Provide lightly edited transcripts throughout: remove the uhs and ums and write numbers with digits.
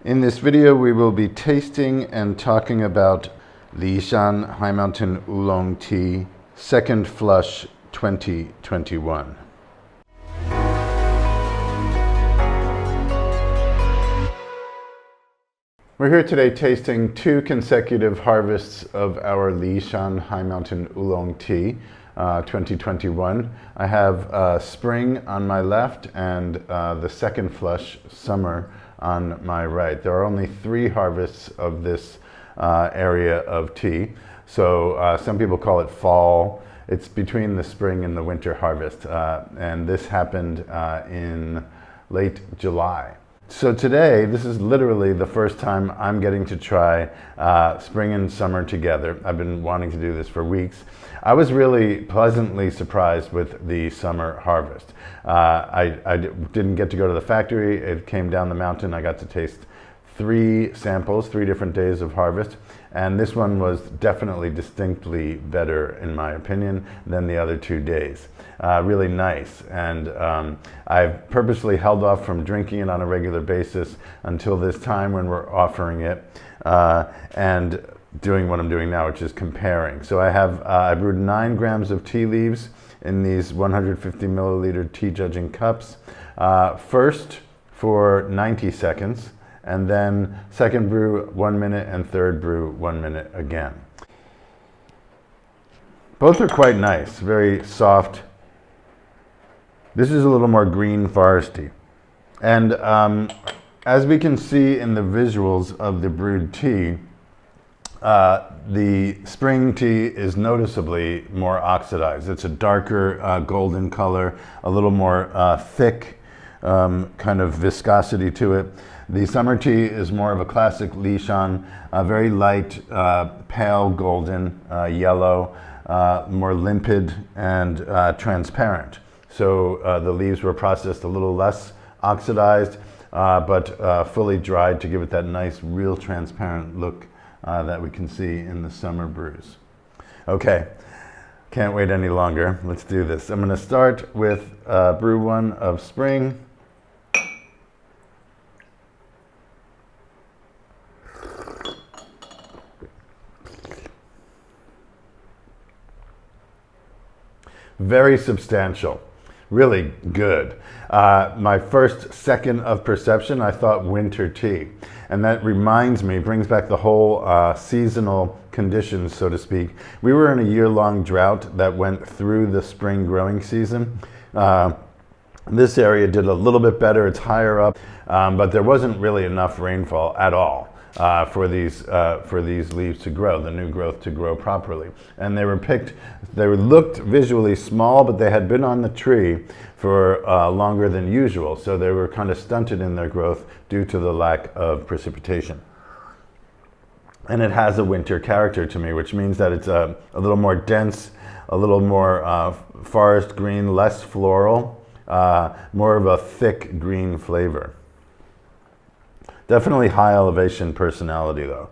In this video, we will be tasting and talking about the Shan High Mountain Oolong Tea Second Flush 2021. We're here today tasting two consecutive harvests of our Li Shan High Mountain Oolong Tea 2021. I have spring on my left and the second flush, summer, on my right. There are only 3 harvests of this area of tea. So some people call it fall. It's between the spring and the winter harvest. And this happened in late July. So today, this is literally the first time I'm getting to try spring and summer together. I've been wanting to do this for weeks. I was really pleasantly surprised with the summer harvest. I didn't get to go to the factory. It came down the mountain. I got to taste 3 samples, 3 different days of harvest. And this one was definitely distinctly better, in my opinion, than the other 2 days. Really nice. And I've purposely held off from drinking it on a regular basis until this time when we're offering it and doing what I'm doing now, which is comparing. So I brewed 9 grams of tea leaves in these 150 milliliter tea judging cups. First for 90 seconds. And then second brew 1 minute and third brew 1 minute again. Both are quite nice, very soft. This is a little more green foresty. And as we can see in the visuals of the brewed tea, the spring tea is noticeably more oxidized. It's a darker golden color, a little more thick kind of viscosity to it. The summer tea is more of a classic Li Shan, very light, pale golden, yellow, more limpid and transparent. So the leaves were processed a little less oxidized, but fully dried to give it that nice, real transparent look that we can see in the summer brews. Okay, can't wait any longer. Let's do this. I'm going to start with brew 1 of spring. Very substantial, really good. My first second of perception, I thought winter tea. And that reminds me, brings back the whole seasonal conditions, so to speak. We were in a year-long drought that went through the spring growing season. This area did a little bit better, it's higher up, but there wasn't really enough rainfall at all. For these leaves to grow, the new growth to grow properly. And they looked visually small, but they had been on the tree for longer than usual. So they were kind of stunted in their growth due to the lack of precipitation. And it has a winter character to me, which means that it's a little more dense, a little more forest green, less floral, more of a thick green flavor. Definitely high elevation personality though.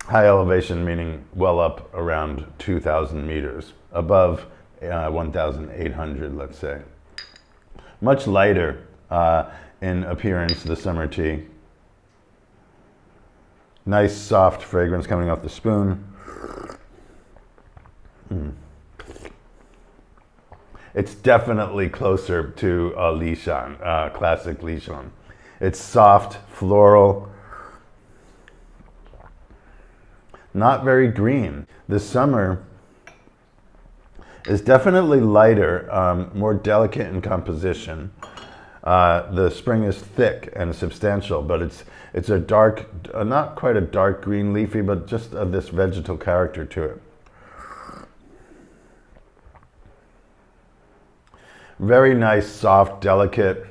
High elevation meaning well up around 2,000 meters, above 1,800, let's say. Much lighter in appearance, the summer tea. Nice soft fragrance coming off the spoon. It's definitely closer to Li Shan, classic Li Shan. It's soft, floral, not very green. The summer is definitely lighter, more delicate in composition. The spring is thick and substantial, but it's a dark, not quite a dark green leafy, but just this vegetal character to it. Very nice, soft, delicate.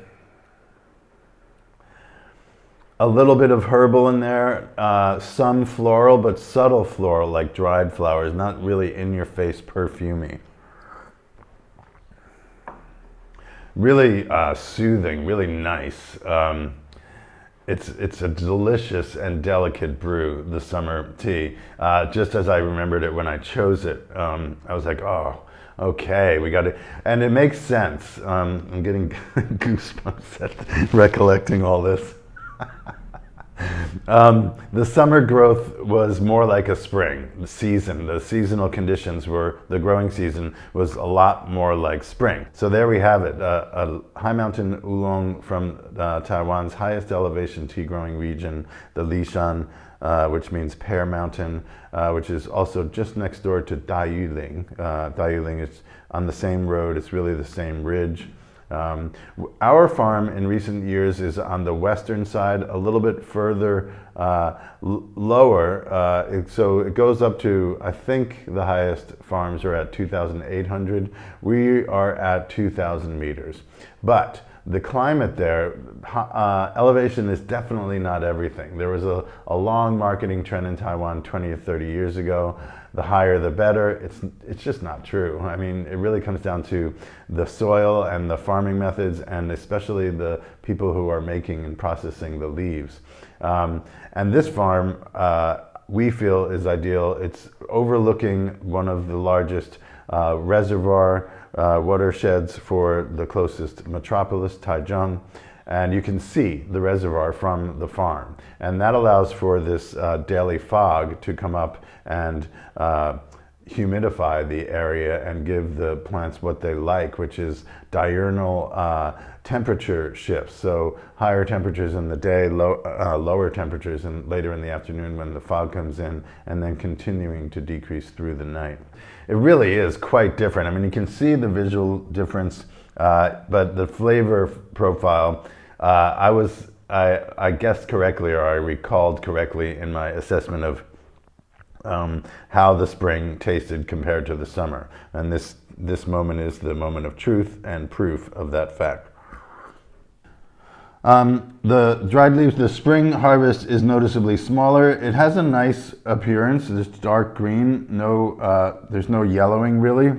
A little bit of herbal in there, some floral, but subtle floral like dried flowers, not really in-your-face perfumey. Really soothing, really nice. It's a delicious and delicate brew, the summer tea. Just as I remembered it when I chose it, I was like, oh, okay, we got it. And it makes sense. I'm getting goosebumps at recollecting all this. The summer growth was more like a spring. The seasonal conditions the growing season was a lot more like spring. So there we have it, a high mountain oolong from Taiwan's highest elevation tea growing region, the Li Shan, which means pear mountain, which is also just next door to Dayuling. Dayuling is on the same road, it's really the same ridge. Our farm in recent years is on the western side, a little bit further lower, so it goes up to, I think the highest farms are at 2,800. We are at 2,000 meters. But the climate there, elevation is definitely not everything. There was a long marketing trend in Taiwan 20 or 30 years ago. The higher the better. It's just not true. I mean, it really comes down to the soil and the farming methods, and especially the people who are making and processing the leaves. And this farm, we feel, is ideal. It's overlooking one of the largest reservoir watersheds for the closest metropolis, Taichung. And you can see the reservoir from the farm. And that allows for this daily fog to come up and humidify the area and give the plants what they like, which is diurnal temperature shifts. So higher temperatures in the day, lower temperatures later in the afternoon when the fog comes in, and then continuing to decrease through the night. It really is quite different. I mean, you can see the visual difference, but the flavor profile, I guessed correctly, or I recalled correctly in my assessment of how the spring tasted compared to the summer. And this moment is the moment of truth and proof of that fact. The dried leaves, the spring harvest is noticeably smaller. It has a nice appearance. It's dark green. There's no yellowing really.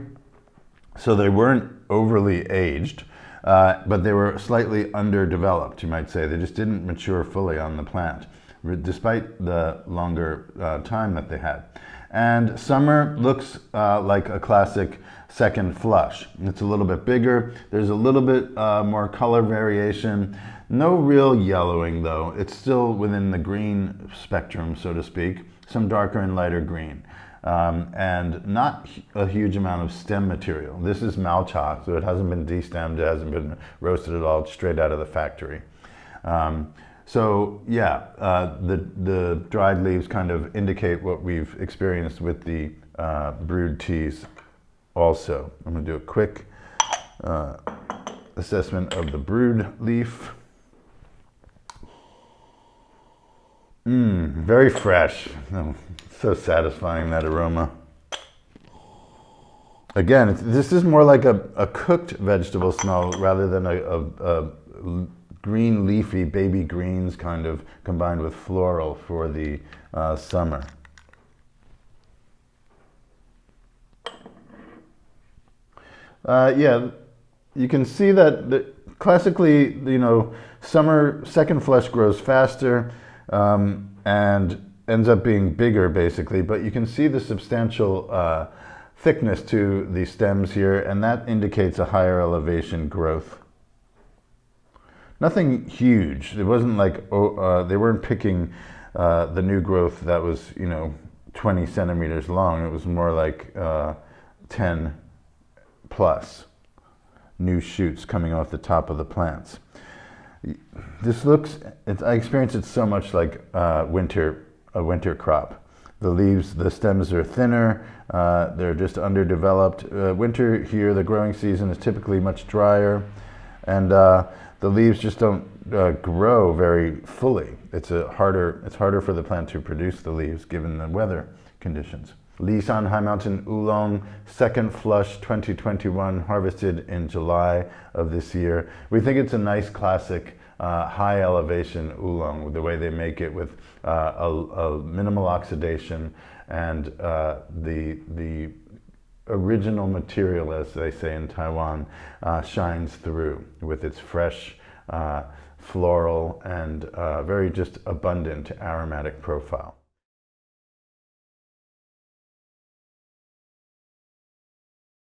So they weren't overly aged, but they were slightly underdeveloped, you might say. They just didn't mature fully on the plant, despite the longer time that they had. And summer looks like a classic second flush. It's a little bit bigger. There's a little bit more color variation. No real yellowing though. It's still within the green spectrum, so to speak. Some darker and lighter green. And not a huge amount of stem material. This is malcha, so it hasn't been destemmed, it hasn't been roasted at all, straight out of the factory. So yeah, the dried leaves kind of indicate what we've experienced with the brewed teas also. I'm going to do a quick assessment of the brewed leaf. Very fresh. Oh, so satisfying, that aroma. Again, this is more like a cooked vegetable smell rather than a green leafy baby greens kind of combined with floral for the summer. Yeah, you can see that classically, summer second flush grows faster and ends up being bigger basically, but you can see the substantial thickness to the stems here, and that indicates a higher elevation growth. Nothing huge. It wasn't like they weren't picking the new growth that was 20 centimeters long. It was more like 10 plus new shoots coming off the top of the plants. This looks, I experience it so much like a winter crop. The leaves, the stems are thinner, they're just underdeveloped. Winter here, the growing season is typically much drier, and the leaves just don't grow very fully. It's harder for the plant to produce the leaves given the weather conditions. Li Shan High Mountain Oolong, second flush 2021, harvested in July of this year. We think it's a nice classic high elevation oolong, the way they make it with a minimal oxidation, and the original material, as they say in Taiwan, shines through with its fresh, floral, and very just abundant aromatic profile.